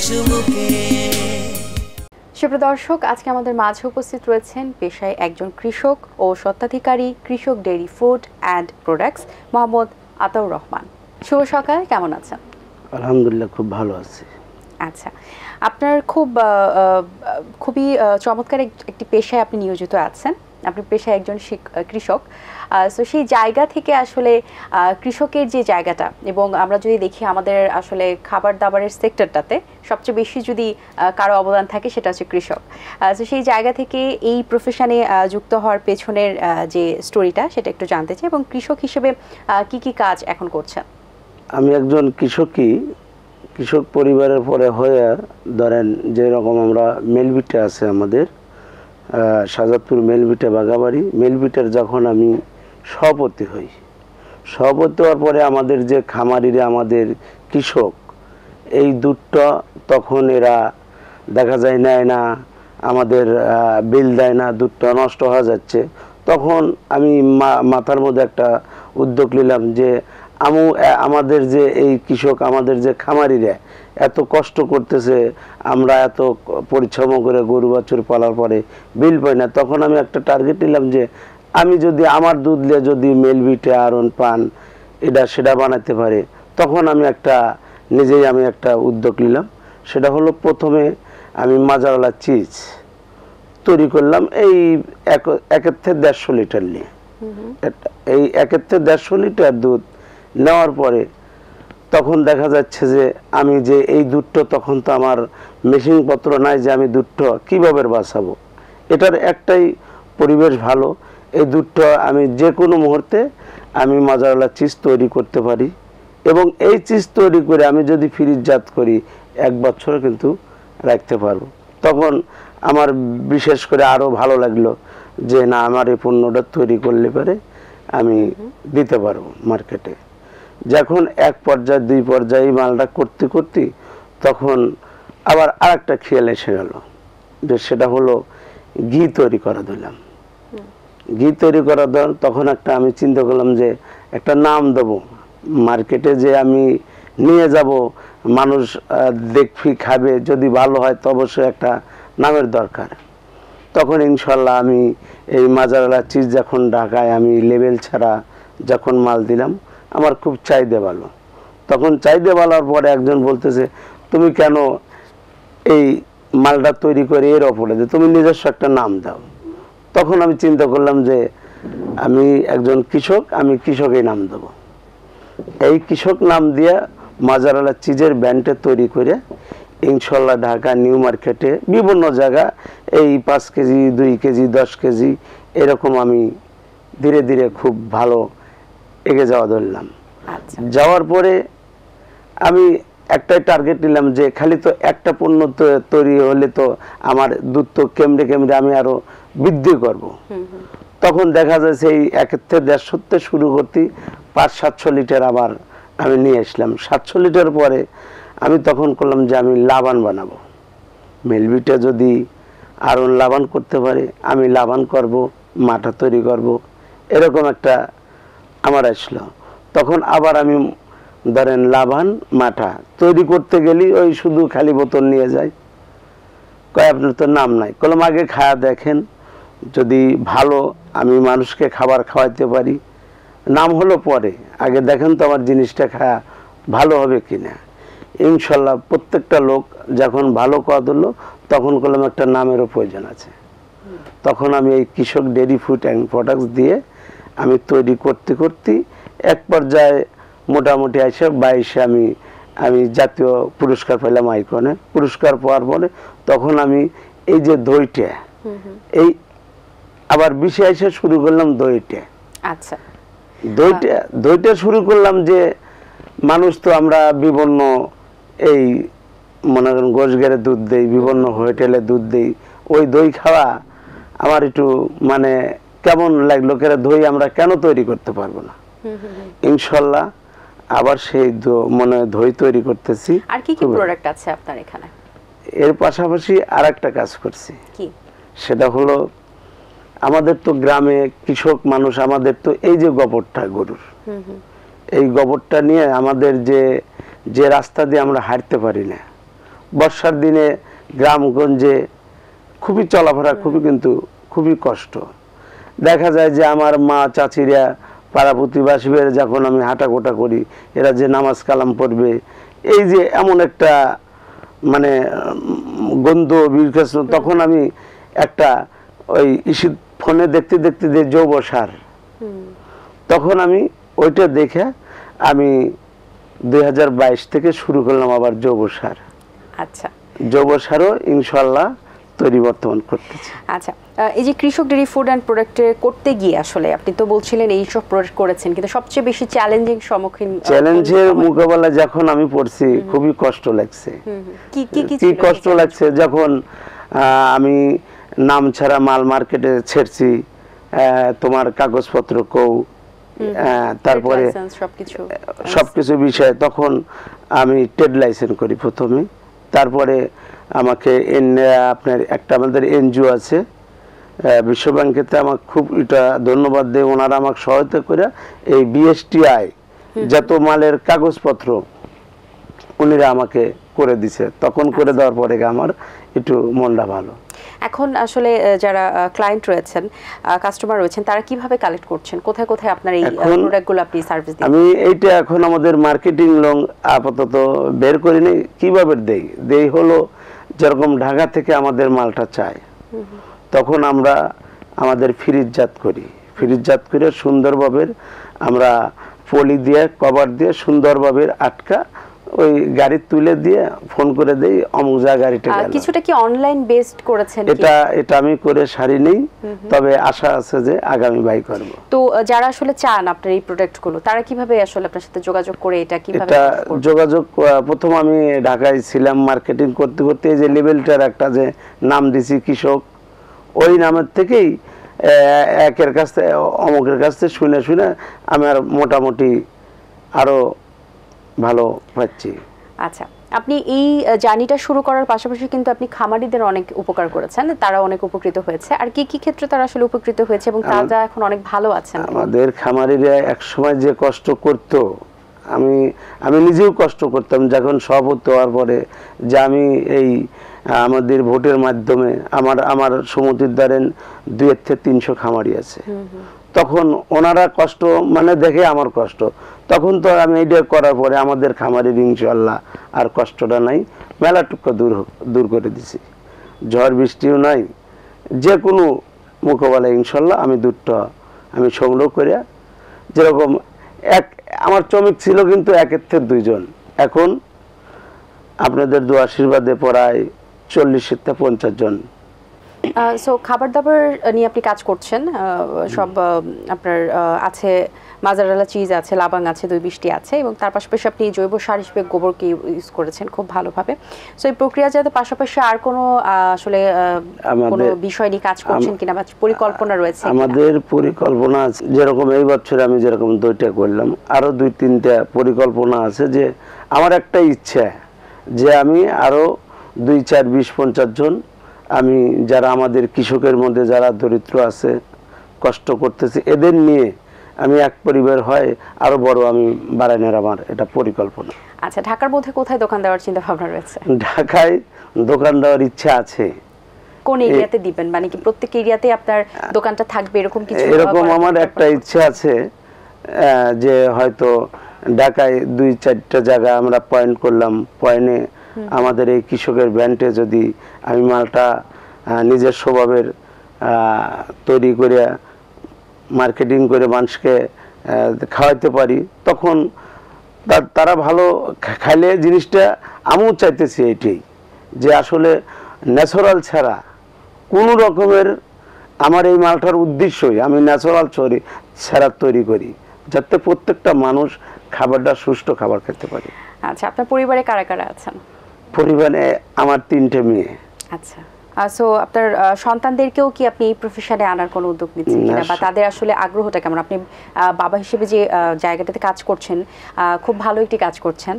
চুমুকে। সুপ্রিয় দর্শক, আজকে আমাদের মাঝে উপস্থিত রয়েছেন পেশায় একজন কৃষক ও স্বত্বাধিকারী Krishok dairy food and products Mohammad Ataur Rahman. শুভ সকাল, কেমন আছেন? আলহামদুলিল্লাহ, খুব ভালো আছি। আচ্ছা, আপনার খুবই চমৎকার একটি পেশায় আপনি নিয়োজিত আছেন। আপনি পেশায় একজন কৃষক। সো সেই জায়গা থেকে আসলে কৃষকের যে জায়গাটা, এবং আমরা যদি দেখি আমাদের আসলে খাবার দাবারের সেক্টরটাতে সবচেয়ে বেশি যদি কারো অবদান থাকে সেটা হচ্ছে কৃষক। সো সেই জায়গা থেকে এই প্রফেশনে যুক্ত হওয়ার পেছনের যে স্টোরিটা সেটা একটু জানতে চাই, এবং কৃষক হিসেবে কি কি কাজ এখন করছেন? আমি একজন কৃষক পরিবারের পরে হয়ে, ধরেন যেরকম আমরা মেলবিটে আছে আমাদের শাহজাদপুর মেলবিটে বাগাবাড়ি, মেলবিটের যখন আমি সভাপতি হওয়ার পরে আমাদের যে খামারিরা, আমাদের কৃষক, এই দুধটা তখন এরা দেখা যায় নেয় না, আমাদের বিল দেয় না, দুধটা নষ্ট হয়ে যাচ্ছে। তখন আমি মাথার মধ্যে একটা উদ্যোগ নিলাম যে আমাদের যে এই কৃষক, আমাদের যে খামারিরা এত কষ্ট করতেছে, আমরা এত পরিশ্রম করে গরু বাছুর পালার পরে বিল পাই না। তখন আমি একটা টার্গেট নিলাম যে আমি যদি আমার দুধ নিয়ে যদি মেলবিটে আরন পান এটা সেটা বানাতে পারে, তখন আমি নিজেই একটা উদ্যোগ নিলাম। সেটা হলো, প্রথমে আমি মাজাওয়ালা চিজ তৈরি করলাম এই 1.5 লিটার নিয়ে। এই 1.5 লিটার দুধ নেওয়ার পরে তখন দেখা যাচ্ছে যে আমি যে এই দুধটা, তখন তো আমার মেশিনপত্র নাই যে আমি দুধটা কীভাবে বাঁচাবো। এটার একটাই পরিবেশ ভালো, এই দুধটা আমি যে কোনো মুহূর্তে আমি মাজাওয়ালা চিজ তৈরি করতে পারি, এবং এই চিজ তৈরি করে আমি যদি ফ্রিজজাত করি 1 বছর কিন্তু রাখতে পারবো। তখন আমার বিশেষ করে আরও ভালো লাগলো যে না, আমার এই পণ্যটা তৈরি করলে পরে আমি দিতে পারবো মার্কেটে। যখন 1 পর্যায়ে 2 পর্যায়ে মালটা করতে করতে তখন আবার আরেকটা খেয়াল এসে গেল, যে সেটা হলো ঘি তৈরি করা দিলাম। ঘি তৈরি করা দিলাম, তখন আমি চিন্তা করলাম যে একটা নাম দেবো মার্কেটে, যে আমি নিয়ে যাব, মানুষ দেখবি, খাবে, যদি ভালো হয় তো অবশ্যই একটা নামের দরকার। তখন ইনশাল্লাহ আমি এই মাজাওয়ালা চিজ যখন ঢাকায় আমি লেবেল ছাড়া যখন মাল দিলাম, আমার খুব চাহিদা ভালো। তখন চাহিদা ভালোর পরে একজন বলতেছে, তুমি কেন এই মালটা তৈরি করে এর ওপরে তুমি নিজস্ব একটা নাম দাও। তখন আমি চিন্তা করলাম যে আমি একজন কৃষক, আমি কৃষকের নাম দেবো। এই কৃষক নাম দিয়ে মাজাওয়ালা চিজের ব্যান্ডে তৈরি করে ইনশাল্লাহ ঢাকা নিউ মার্কেটে বিভিন্ন জায়গা এই 5 কেজি 2 কেজি 10 কেজি এরকম আমি ধীরে ধীরে খুব ভালো এগিয়ে যাওয়া ধরলাম। যাওয়ার পরে আমি একটাই টার্গেট নিলাম যে খালি তো একটা পণ্য তৈরি হলে তো আমার দুধ তো কেমড়ে আমি আরো বৃদ্ধি করব। তখন দেখা যায় সেই 1.5 শুরু করতে 500-700 লিটার আবার আমি নিয়ে আসলাম। 700 লিটার পরে আমি তখন করলাম যে আমি লাবান বানাবো, মেলবিটা যদি আরো লাবান করতে পারে আমি লাবান করব, মাঠা তৈরি করব, এরকম একটা আমার আসলো। তখন আবার আমি ধরেন লাবান মাঠা তৈরি করতে গেলে ওই শুধু খালি বোতল নিয়ে যাই, কয় আপনার তো নাম নাই। কলম আগে খায়া দেখেন, যদি ভালো আমি মানুষকে খাবার খাওয়াইতে পারি, নাম হলো পরে, আগে দেখেন তো আমার জিনিসটা খায়া ভালো হবে কিনা। ইনশাল্লাহ প্রত্যেকটা লোক যখন ভালো কথা দিল, তখন করলাম একটা নামেরও প্রয়োজন আছে। তখন আমি এই কৃষক ডেইরি ফুড অ্যান্ড প্রোডাক্টস দিয়ে আমি তৈরি করতে করতে এক পর্যায়ে মোটামুটি 22 আমি জাতীয় পুরস্কার পেলাম আইকনে। পুরস্কার পাওয়ার পরে তখন আমি এই যে দইটা, এই আবার 20 শুরু করলাম দইটা। আচ্ছা, দইটা শুরু করলাম যে মানুষ তো আমরা বিভিন্ন এই মনে করেন গোশগেরে দুধ দেই, বিভিন্ন হোটেলে দুধ দেই, ওই দই খাওয়া আমার একটু মানে কেমন লাগলো, কেন দই আমরা কেন তৈরি করতে পারবো না। ইনশাল্লাহ আবার সেই মনে দই তৈরি করতেছি। আর কি কি প্রোডাক্ট আছে আপনার এখানে? এর পাশাপাশি আরেকটা কাজ করছি, সেটা হলো আমাদের তো গ্রামে কৃষক মানুষ, আমাদের তো এই যে গোবরটা গরুর, এই গোবরটা নিয়ে আমাদের যে রাস্তা দিয়ে আমরা হাঁটতে পারি না, বর্ষার দিনে গ্রামগঞ্জে খুবই চলাফেরা খুবই কষ্ট। দেখা যায় যে আমার মা চাচিরা পাড়া প্রতিবেশীদের যখন আমি হাঁটাগোটা করি, এরা যে নামাজ কালাম পড়বে, এই যে এমন একটা মানে গন্ধ বিরকাশ, তখন আমি একটা ওই ফোনে দেখতে দেখতে যে জৈব সার, তখন আমি ওইটা দেখে আমি 2022 থেকে শুরু করলাম আবার জৈব সার। আচ্ছা, জৈব সারও ইনশাআল্লাহ তৈরি বর্তমান করতেছি। আচ্ছা, এই যে কৃষক ডেইরি ফুড অ্যান্ড প্রোডাক্টে করতে গিয়ে আসলে আপনি তো বলছিলেন এই সব প্রোডাক্ট করেছেন, কিন্তু সবচেয়ে বেশি চ্যালেঞ্জের মোকাবেলা যখন আমি পড়ছি খুবই কষ্ট লাগছে। কি কষ্ট লাগছে যখন আমি নাম ছাড়া মাল মার্কেটে ছেড়ছি, তোমার কাগজপত্র তারপরে সবকিছু বিষয়, তখন আমি ট্রেড লাইসেন্স করি প্রথমে, তারপরে আমাকে আপনার একটা আমাদের এনজিও আছে বিশ্ব ব্যাংকেতে, আমাকে খুব এটা ধন্যবাদ দেয়, ওনারা আমাকে সহায়তা করে এই বিএসটিআই যত মালের কাগজপত্র উনিরা আমাকে করে দিছে, তখন করে দেওয়ার পরে আমার একটু মনটা ভালো। এখন আসলে যারা ক্লায়েন্ট রয়েছেন, কাস্টমার রয়েছেন, তারা কিভাবে কালেক্ট করছেন, কোথায় কোথায় আপনার এই প্রোডাক্টগুলো আপনি সার্ভিস দিচ্ছেন? আমি এইটা এখন আমাদের মার্কেটিং লং আপাতত বের করিনি, কিভাবে দেই হলো যেরকম ঢাকা থেকে আমাদের মালটা চায়, তখন আমরা আমাদের ফ্রিজজাত করে সুন্দরভাবে আমরা পলি দিয়ে কভার দিয়ে সুন্দরভাবে আটকা ওই গাড়ি তুলে দিয়ে ফোন করে দেই অমুক জায়গা গাড়িটা গেল। কিছুটা কি অনলাইন বেসড করেছেন? এটা আমি করে সারি নেই, তবে আশা আছে যে আগামী বাই করব। তো যারা আসলে চান আপনার এই প্রোডাক্টগুলো, তারা কিভাবে আসলে আপনার সাথে যোগাযোগ করে এটা কিভাবে যোগাযোগ? প্রথম আমি ঢাকায় ছিলাম মার্কেটিং করতে করতে, এই যে লেভেলটার একটা যে নাম দিছি কৃষক, ওই নামের থেকেই একের কাছ থেকে অমুকের কাছ থেকে শুনে আমি আর মোটামুটি আরো ভালো পাচ্ছি। আচ্ছা, আপনি এই জার্নিটা শুরু করার পাশাপাশি কিন্তু আপনি খামারিদের অনেক উপকার করেছেন, তারা অনেক উপকৃত হয়েছে। আর কি কি ক্ষেত্রে তারা আসলে উপকৃত হয়েছে এবং তারা এখন অনেক ভালো আছেন? আমাদের খামারিরা একসময় যে কষ্ট করত, আমি নিজেও কষ্ট করতাম, যখন সভাপতি হওয়ার পরে যে আমি এই আমাদের ভোটের মাধ্যমে আমার সমুদ্রের দ্বারেন 2 থেকে 300 খামারি আছে, তখন ওনারা কষ্ট মানে দেখে আমার কষ্ট, তখন তো আমি এইটা করার পরে আমাদের খামারের ইনশাআল্লাহ আর কষ্টটা নাই, মেলাটুকু দূর করে দিছি, ঝড় বৃষ্টিও নাই, যে কোনো মোকাবেলায় ইনশাআল্লাহ আমি দুধটা আমি সংগ্রহ করে, যেরকম আমার শ্রমিক ছিল কিন্তু 1 থেকে 2 জন, এখন আপনাদের দোয়া আশীর্বাদে প্রায় 40 থেকে 50 জন। সো খাবার দাবার নিয়ে আপনি কাজ করছেন, সব আপনার আছে, মাজারালা চিজ আছে, লাবাং আছে, দই বৃষ্টি আছে, এবং তার পাশাপাশি আপনি জৈব সার হিসেবে গোবরকে ইউজ করেছেন খুব ভালোভাবে। সো এই প্রক্রিয়াজাতের পাশাপাশি আর কোনো আসলে কোনো বিষয় নিয়ে কাজ করছেন কিনা বা পরিকল্পনা রয়েছে? আমাদের পরিকল্পনা আছে, যেরকম এই বছর আমি যেরকম 2টা করলাম, আরো 2-3টা পরিকল্পনা আছে, যে আমার একটা ইচ্ছা যে আমি আরো 2, 4, 20, 50 জন আমি যারা আমাদের কৃষকের মধ্যে যারা দরিদ্র আছে, কষ্ট করতেছে, এদের নিয়ে আমি এক পরিবার হয় আরো বড় আমি বাড়ানোর আমার এটা পরিকল্পনা। আচ্ছা, ঢাকার মধ্যে কোথায় দোকান দেওয়ার চিন্তা ভাবনা রয়েছে? ঢাকায় দোকান দেওয়ার ইচ্ছা আছে। কোন এরিয়াতে দিবেন, মানে কি প্রত্যেক এরিয়াতে আপনার দোকানটা থাকবে এরকম কিছু? এরকম আমার একটা ইচ্ছা আছে, যে হয়তো ঢাকায় 2-4টা জায়গা আমরা পয়েন্ট করলাম, পয়েন্টে আমাদের এই কৃষকের ব্র্যান্ডে যদি আমি মালটা নিজের স্বভাবের তৈরি করে মার্কেটিং করে মানুষকে খাওয়াইতে পারি, তখন তারা ভালো খাইলে জিনিসটা আমিও চাইতেছি এইটাই, যে আসলে ন্যাচারাল ছাড়া কোনো রকমের আমার এই মালটার উদ্দেশ্যই আমি ন্যাচারাল ছাড়া তৈরি করি, যাতে প্রত্যেকটা মানুষ খাবারটা সুষ্ঠু খাবার খেতে পারে। আচ্ছা, আপনার পরিবারে কারা কারা আছেন? পরিবারে আমার 3টে মেয়ে। আচ্ছা, সো আপনার সন্তানদেরকেও কি আপনি এই প্রফেশনে আনার কোনো উদ্যোগ নিচ্ছেন কিনা, বা তাদের আসলে আগ্রহটা কেমন? আপনি বাবা হিসেবে যে জায়গাটাতে কাজ করছেন, খুব ভালো একটি কাজ করছেন,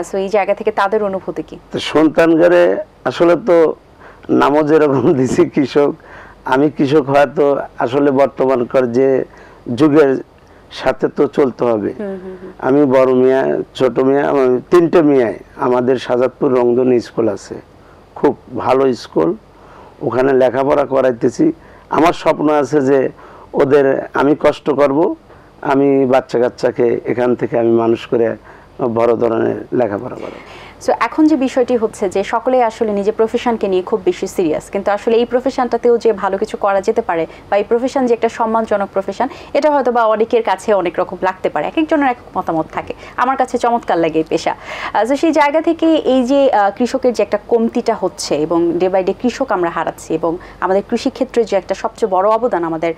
সো এই জায়গা থেকে তাদের অনুভূতি কি? সন্তানগারে আসলে তো নামও যেরকম দিছি কৃষক, আমি কৃষক হয়তো আসলে বর্তমানকার যে যুগের সাথে তো চলতে হবে। আমি বড় মিয়া, ছোট মিয়া, তিনটে মিয়ায় আমাদের শাহজাদপুর রংধনু স্কুল আছে, খুব ভালো স্কুল, ওখানে লেখাপড়া করাইতেছি। আমার স্বপ্ন আছে যে ওদের আমি কষ্ট করব, আমি বাচ্চা কাচ্চাকে এখান থেকে আমি মানুষ করে বড় ধরনের লেখাপড়া করব। সো এখন যে বিষয়টি হচ্ছে যে সকলেই আসলে নিজের প্রফেশনকে নিয়ে খুব বেশি সিরিয়াস, কিন্তু আসলে এই প্রফেশনটাতেও যে ভালো কিছু করা যেতে পারে বা এই প্রফেশন যে একটা সম্মানজনক প্রফেশন, এটা হয়তো বা অনেকের কাছে অনেক রকম লাগতে পারে, এক একজনের এক মতামত থাকে। আমার কাছে চমৎকার লাগে এই পেশা। তো সেই জায়গা থেকে এই যে কৃষকের যে একটা কমতিটা হচ্ছে এবং ডে বাই ডে কৃষক আমরা হারাচ্ছি এবং আমাদের কৃষিক্ষেত্রে যে একটা সবচেয়ে বড় অবদান আমাদের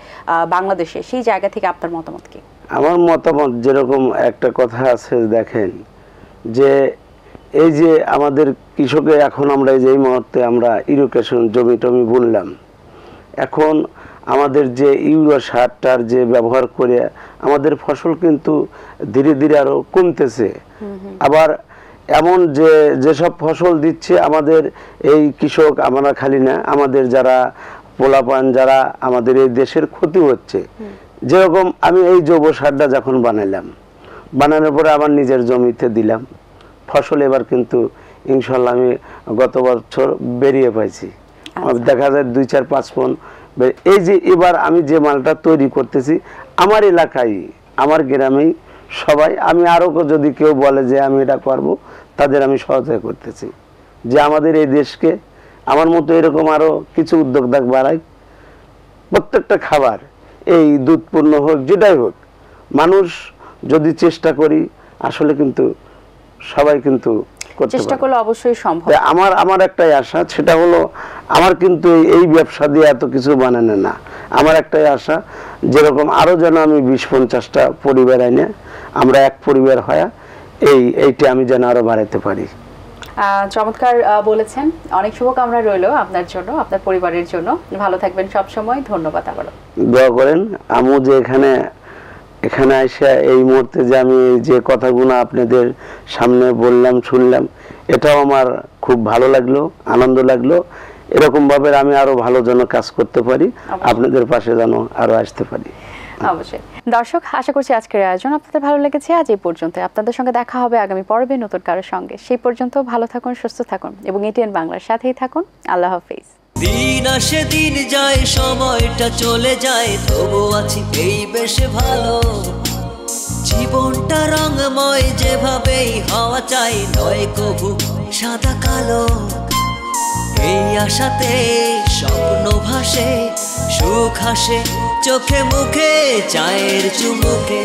বাংলাদেশে, সেই জায়গা থেকে আপনার মতামত কি? আমার মতামত যেরকম একটা কথা আছে, দেখেন যে এই যে আমাদের কৃষকে এখন আমরা এই মুহূর্তে আমরা ইরিগেশন জমি টমি বুনলাম, এখন আমাদের যে ইউরিয়া সারটার যে ব্যবহার করে আমাদের ফসল কিন্তু ধীরে ধীরে আরো কমতেছে। আবার এমন যে যেসব ফসল দিচ্ছে আমাদের এই কৃষক, আমরা খালি না, আমাদের যারা পোলাপান যারা আমাদের এই দেশের ক্ষতি হচ্ছে। যেরকম আমি এই জৈব সারটা যখন বানানোর পরে আমার নিজের জমিতে দিলাম, ফসল এবার কিন্তু ইনশাল্লাহ আমি গত বছর বেরিয়ে পাইছি, দেখা যায় 2-4-5 মণ। এই যে এবার আমি যে মালটা তৈরি করতেছি আমার এলাকায়, আমার গ্রামেই সবাই, আমি আরো যদি কেউ বলে যে আমি এটা করব, তাদের আমি সহায়তা করতেছি যে আমাদের এই দেশকে আমার মতো এরকম আরো কিছু উদ্যোক্তা বাড়াই। প্রত্যেকটা খাবার, এই দুধপূর্ণ হোক যেটাই হোক, মানুষ যদি চেষ্টা করি আসলে কিন্তু সবাই কিন্তু চেষ্টা করলে অবশ্যই সম্ভব। আমার একটাই আশা, সেটা হলো আমার কিন্তু এই ব্যবসা দিয়ে এত কিছু বানানো না, আমার একটাই আশা যেরকম আরো যেন আমি 20-50টা পরিবার এনে আমরা এক পরিবার হয় এইটা আমি যেন আরো বাড়াতে পারি। চমৎকার বলেছেন, অনেক শুভকামনা রইল আপনার জন্য, আপনার পরিবারের জন্য। ভালো থাকবেন সব সময়। ধন্যবাদ আবারও। দোয়া করেন আমু যে এখানে এসে এই মুহূর্তে যে আমি যে কথাগুলো আপনাদের সামনে বললাম শুনলাম, এটাও আমার খুব ভালো লাগলো, আনন্দ লাগলো। এরকম ভাবে আমি আরো ভালো যেন কাজ করতে পারি, আপনাদের পাশে যেন আরো আসতে পারি। অবশ্যই। দর্শক, আশা করছি আজকের আয়োজন আপনাদের ভালো লেগেছে। আজ এই পর্যন্ত। আপনাদের সঙ্গে দেখা হবে আগামী পর্বে নতুন কারোর সঙ্গে। সেই পর্যন্ত ভালো থাকুন, সুস্থ থাকুন এবং এটিএন বাংলার সাথেই থাকুন। আল্লাহ হাফেজ। দিন আসে দিন যায়, সময়টা চলে যায়, তবু আছি এই বেশ ভালো। জীবনটা রঙময়, যেভাবেই হওয়া চাই, নয় কবু সাদা কালো। এই আশাতে স্বপ্ন ভাসে, সুখ হাসে চোখে মুখে, চায়ের চুমুকে।